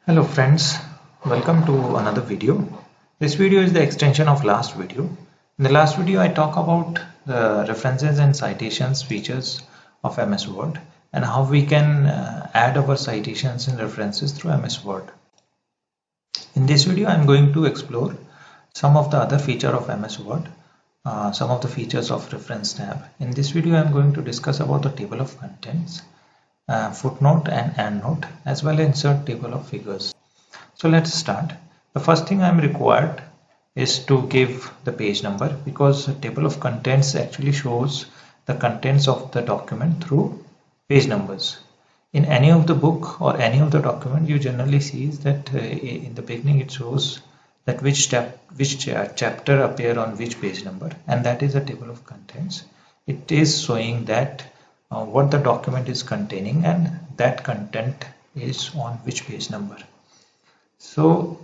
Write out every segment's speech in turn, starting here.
Hello friends, welcome to another video. This video is the extension of last video. In the last video I talk about the references and citations features of MS Word and how we can add our citations and references through MS Word. In this video I am going to explore some of the other feature of MS Word, some of the features of reference tab. In this video I am going to discuss about the table of contents, footnote and endnote, as well as insert table of figures. So let's start. The first thing I'm required is to give the page number, because the table of contents actually shows the contents of the document through page numbers. In any of the book or any of the document, you generally see that in the beginning it shows that which chapter appear on which page number, and that is a table of contents. It is showing that what the document is containing and that content is on which page number. So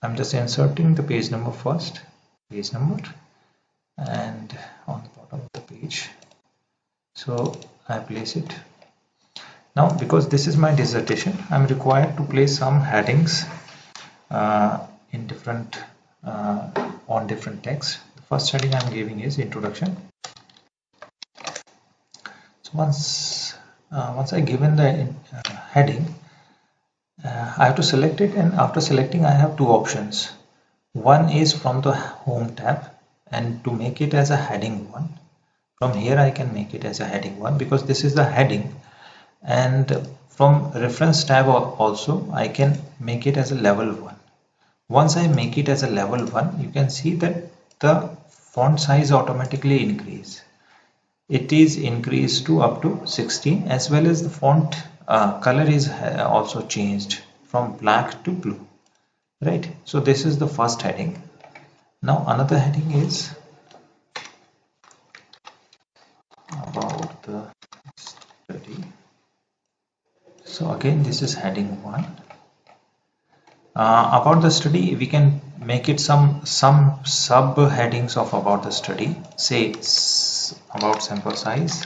I'm just inserting the page number first, page number, and on the bottom of the page. So I place it. Now because this is my dissertation, I'm required to place some headings in different on different texts. The first heading I'm giving is introduction. So once I given the heading, I have to select it, and after selecting I have two options. One is from the home tab, and to make it as a heading 1, from here I can make it as a heading 1 because this is the heading, and from reference tab also I can make it as a level 1. Once I make it as a level 1, you can see that the font size automatically increase. It is increased to up to 16, as well as the font color is also changed from black to blue, right? So this is the first heading. Now another heading is about the study. So again this is heading 1. About the study, we can make it some sub headings of about the study. Say about sample size,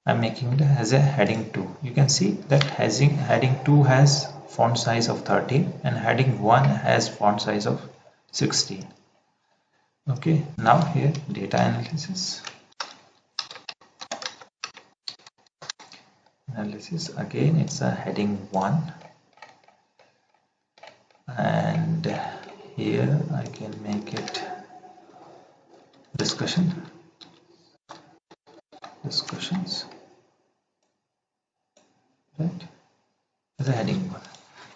I'm making it as a heading 2. You can see that heading 2 has font size of 13 and heading 1 has font size of 16. Okay, now here data analysis. Again it's a heading 1, and here I can make it discussions, right, as a heading 1.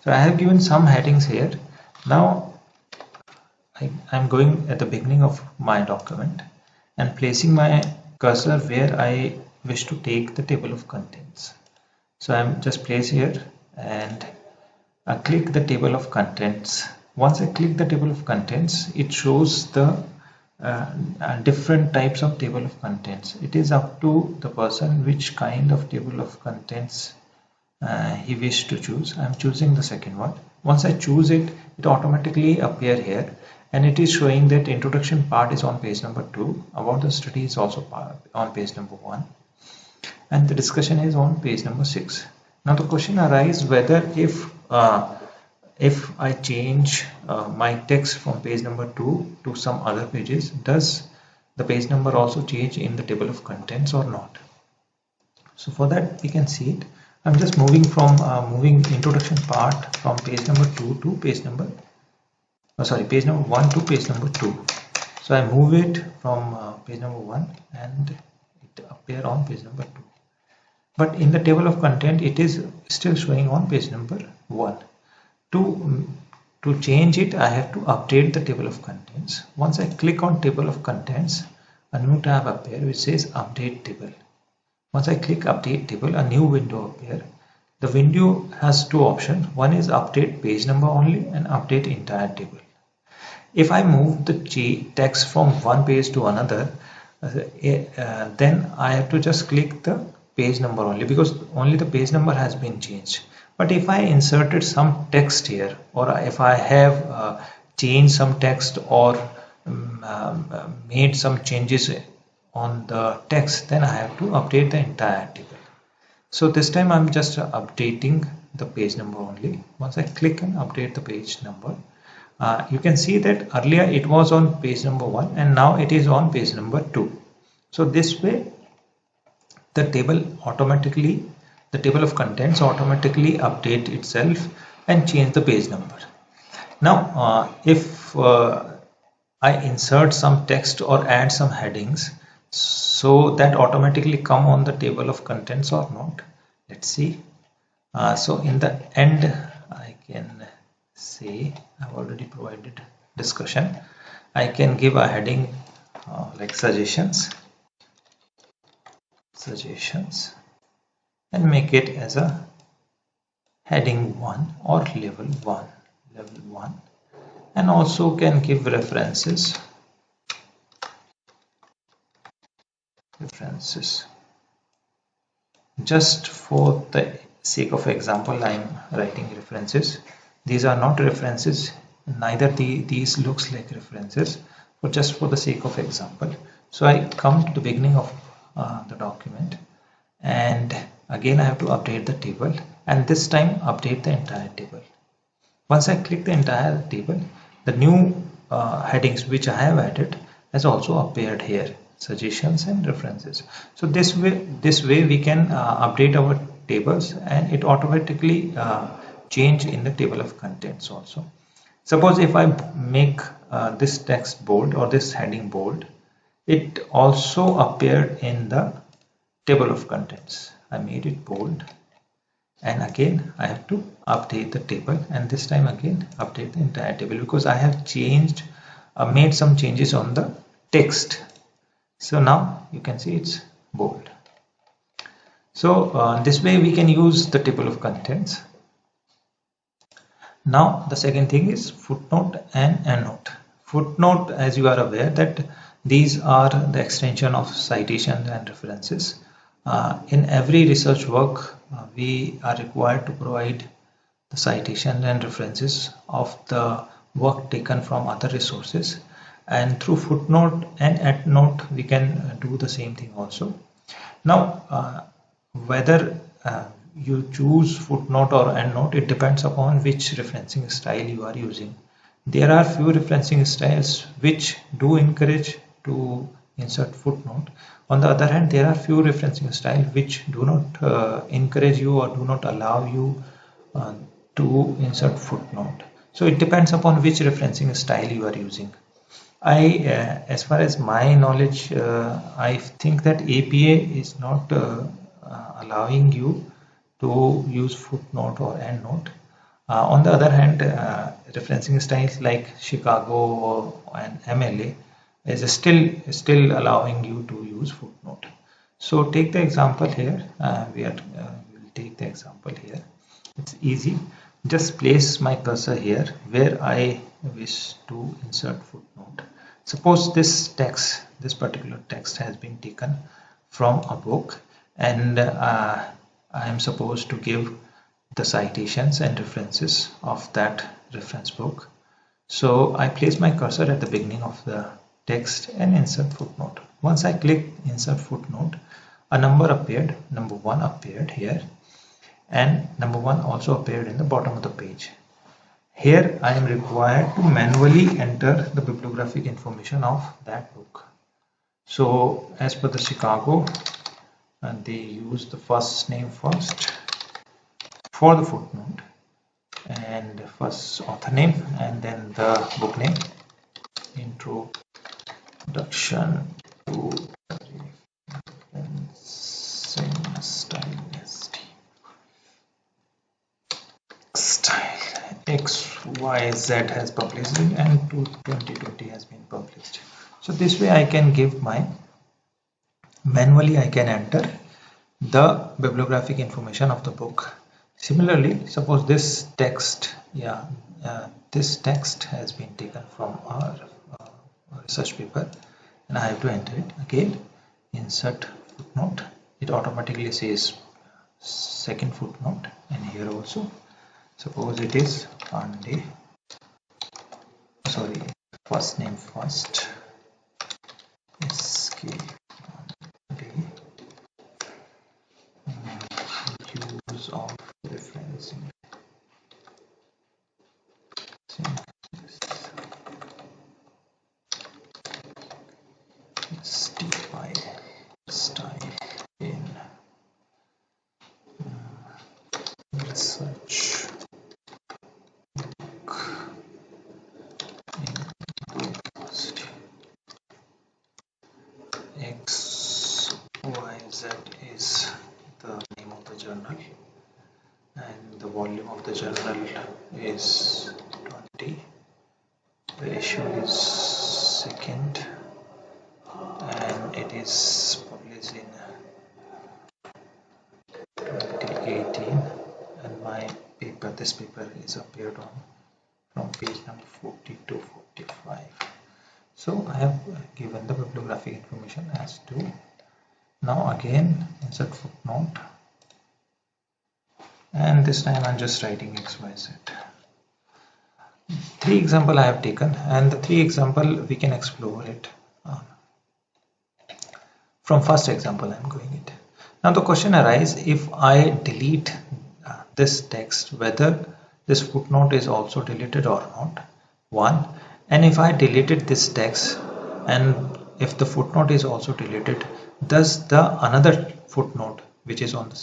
So I have given some headings here. Now I'm going at the beginning of my document and placing my cursor where I wish to take the table of contents. So I'm just place here and I click the table of contents. Once I click the table of contents, it shows the different types of table of contents. It is up to the person which kind of table of contents he wished to choose. I'm choosing the second one. Once I choose it, it automatically appear here, and it is showing that introduction part is on page number 2, about the study is also on page number 1, and the discussion is on page number 6. Now the question arises whether if I change my text from page number 2 to some other pages, does the page number also change in the table of contents or not? So for that we can see it. I'm just moving from moving introduction part from page number 2 to page number page number 1 to page number 2. So I move it from page number 1 and it appear on page number 2. But in the table of content it is still showing on page number 1. To change it, I have to update the table of contents. Once I click on table of contents, a new tab appear which says update table. Once I click update table, a new window appear. The window has two options. One is update page number only and update entire table. If I move the text from one page to another, then I have to just click the page number only, because only the page number has been changed. But if I inserted some text here, or if I have changed some text or made some changes on the text, then I have to update the entire table. So this time I'm just updating the page number only. Once I click and update the page number, you can see that earlier it was on page number 1 and now it is on page number 2. So this way the table of contents automatically update itself and change the page number. Now if I insert some text or add some headings, so that automatically come on the table of contents or not. Let's see. So in the end I can say I've already provided discussion. I can give a heading like suggestions and make it as a heading 1 or level 1, and also can give references. Just for the sake of example, I am writing references. These are not references, neither these looks like references, but just for the sake of example. So I come to the beginning of the document, and again I have to update the table, and this time update the entire table. Once I click the entire table, the new headings which I have added has also appeared here, suggestions and references. So this way we can update our tables, and it automatically change in the table of contents also. Suppose if I make this text bold or this heading bold, it also appeared in the table of contents. I made it bold, and again I have to update the table, and this time again update the entire table because I have changed made some changes on the text. So now you can see it's bold. So this way we can use the table of contents. Now the second thing is footnote and endnote. Footnote, as you are aware, that these are the extension of citation and references. In every research work we are required to provide the citation and references of the work taken from other resources, and through footnote and endnote we can do the same thing also. Now whether you choose footnote or endnote, it depends upon which referencing style you are using. There are few referencing styles which do encourage to insert footnote. On the other hand, there are few referencing styles which do not encourage you or do not allow you to insert footnote. So it depends upon which referencing style you are using. As far as my knowledge, I think that APA is not allowing you to use footnote or endnote. On the other hand, referencing styles like Chicago and MLA is still allowing you to use footnote. So take the example here. We'll take the example here. It's easy. Just place my cursor here where I wish to insert footnote. Suppose this particular text has been taken from a book, and I am supposed to give the citations and references of that reference book. So I place my cursor at the beginning of the text and insert footnote. Once I click insert footnote, a number 1 appeared here, and number 1 also appeared in the bottom of the page. Here I am required to manually enter the bibliographic information of that book. So as per the Chicago, and they use the first name first for the footnote, and first author name, and then the book name. Introduction to style XYZ has published it, and 2020 has been published. So this way I can give manually I can enter the bibliographic information of the book. Similarly, suppose this text has been taken from our research paper, and I have to enter it. Again, insert footnote. It automatically says second footnote, and here also suppose it is first name first, skd, use of referencing style in research university. XYZ is the name of the journal and the volume of the journal is 20. The issue is second and it is published in 2018, and my paper, this paper is appeared on from page number 40 to 45. So I have given the bibliographic information as to. Now again insert footnote, and this time I'm just writing XYZ. Three example I have taken, and the three example we can explore it. From first example I'm going it. Now the question arises, if I delete this text, whether this footnote is also deleted or not, one. And if I deleted this text and if the footnote is also deleted, does the another footnote which is on the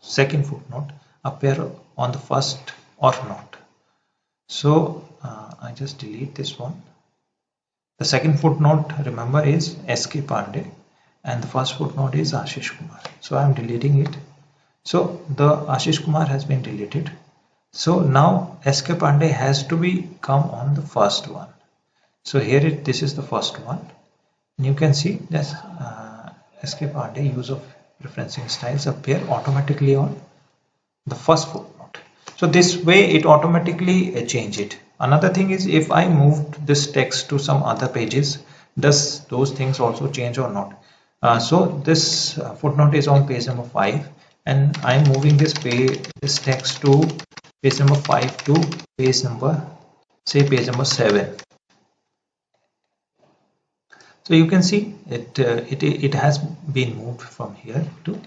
second footnote appear on the first or not? So I just delete this one. The second footnote, remember, is S.K. Pandey and the first footnote is Ashish Kumar. So I am deleting it. So the Ashish Kumar has been deleted. So now S.K. Pandey has to be come on the first one. So here this is the first one. And you can see that S.K. Pandey use of referencing styles appear automatically on the first footnote. So this way it automatically change it. Another thing is, if I moved this text to some other pages, does those things also change or not? So this footnote is on page number 5 and I'm moving this text to page number 5 to page number, say page number 7. So you can see it has been moved from here to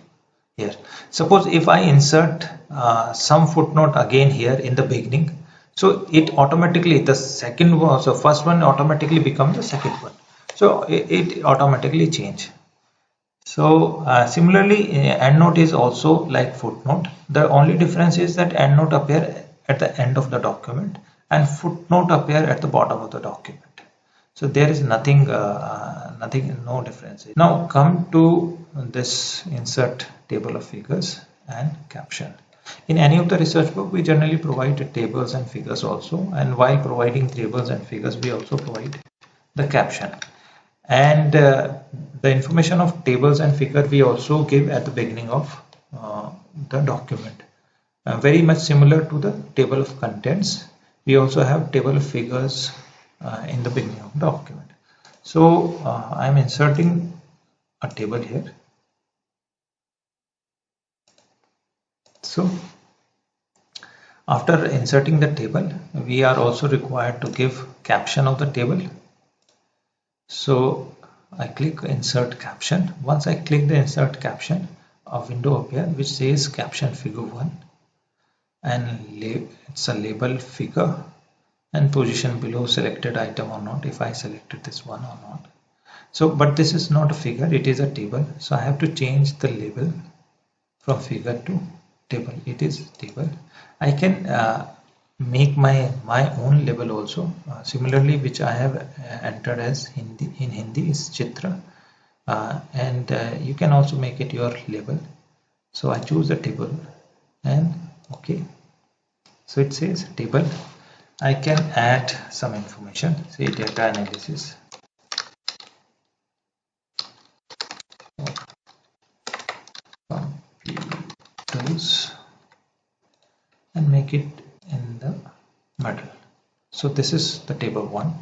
here. Suppose if I insert some footnote again here in the beginning, so it automatically, the second one, so first one automatically becomes the second one. So it automatically change. So similarly, endnote is also like footnote. The only difference is that endnote appear at the end of the document and footnote appear at the bottom of the document. So there is nothing, no difference. Now come to this insert table of figures and caption. In any of the research book, we generally provide tables and figures also, and while providing tables and figures, we also provide the caption. And the information of tables and figure we also give at the beginning of the document. Very much similar to the table of contents, we also have table of figures in the beginning of the document. So I am inserting a table here. So after inserting the table, we are also required to give caption of the table. So I click insert caption. Once I click the insert caption, a window appears which says caption figure 1, and it's a label figure and position below selected item or not, if I selected this one or not. So but this is not a figure, it is a table, so I have to change the label from figure to table. It is table. I can make my own label also, similarly, which I have entered as Hindi in Hindi is Chitra, and you can also make it your label. So I choose the table and okay, so it says table. I can add some information, say data analysis, computers, and make it in the middle. So this is the table 1.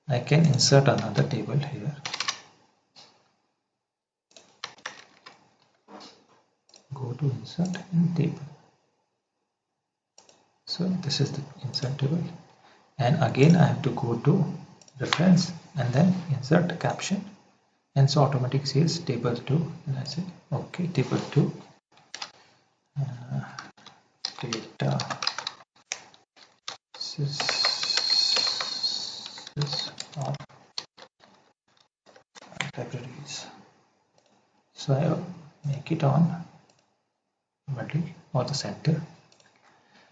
I can insert another table here. Go to insert and table. So this is the insert table. and again I have to go to reference and then insert caption, and so automatic says table 2, and I say okay, table 2 data sys of libraries. So I make it on middle or the center.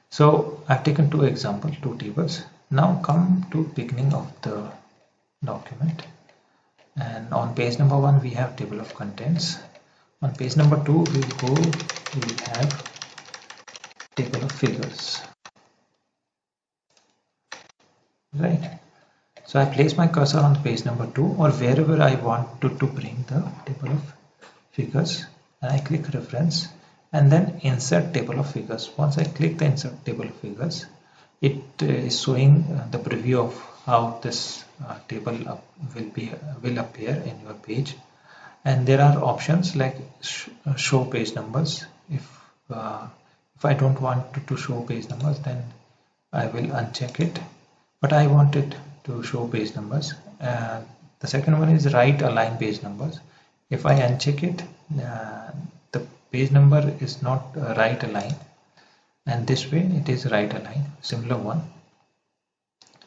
So I've taken two examples, two tables. Now come to beginning of the document, and on page number 1 we have table of contents. On page number 2 we have table of figures, right? So I place my cursor on page number 2 or wherever I want to bring the table of figures, and I click reference and then insert table of figures. Once I click the insert table of figures, it is showing the preview of how this table will appear in your page. And there are options like show page numbers. If I don't want to show page numbers, then I will uncheck it, but I want it to show page numbers. The second one is right align page numbers. If I uncheck it, the page number is not right align, and this way it is right align. Similar one,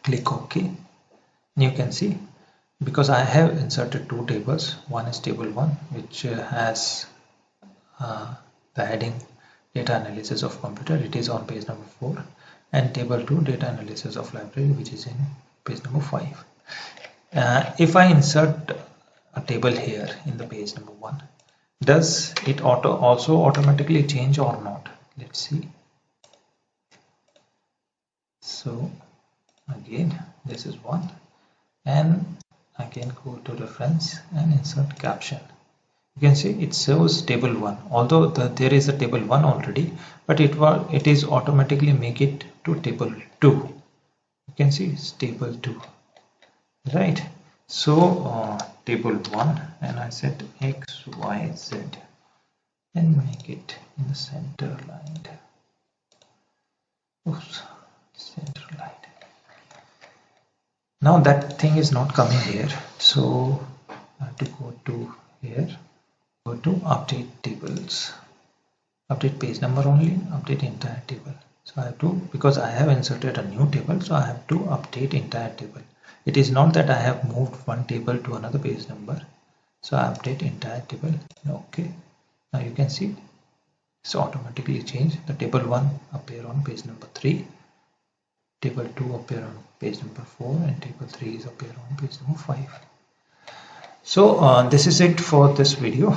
click OK, and you can see, because I have inserted two tables. One is table 1, which has the heading data analysis of computer, it is on page number 4, and table 2 data analysis of library, which is in page number 5. If I insert a table here in the page number 1, does it also automatically change or not? Let's see. So again, this is 1, and again go to reference and insert caption. You can see it shows table 1, although there is a table 1 already, but it is automatically make it to table 2. You can see it's table 2, right? So table 1, and I set X, Y, Z and make it in the center line. Oops, center line. Now that thing is not coming here, so I have to go to here, go to update tables, update page number only, update entire table. So I have to, because I have inserted a new table, so I have to update entire table. It is not that I have moved one table to another page number. So I update entire table. Okay, now you can see it's automatically changed. The table 1 appear on page number 3, table 2 appear on page number 4, and table 3 is appear on page number 5. So this is it for this video.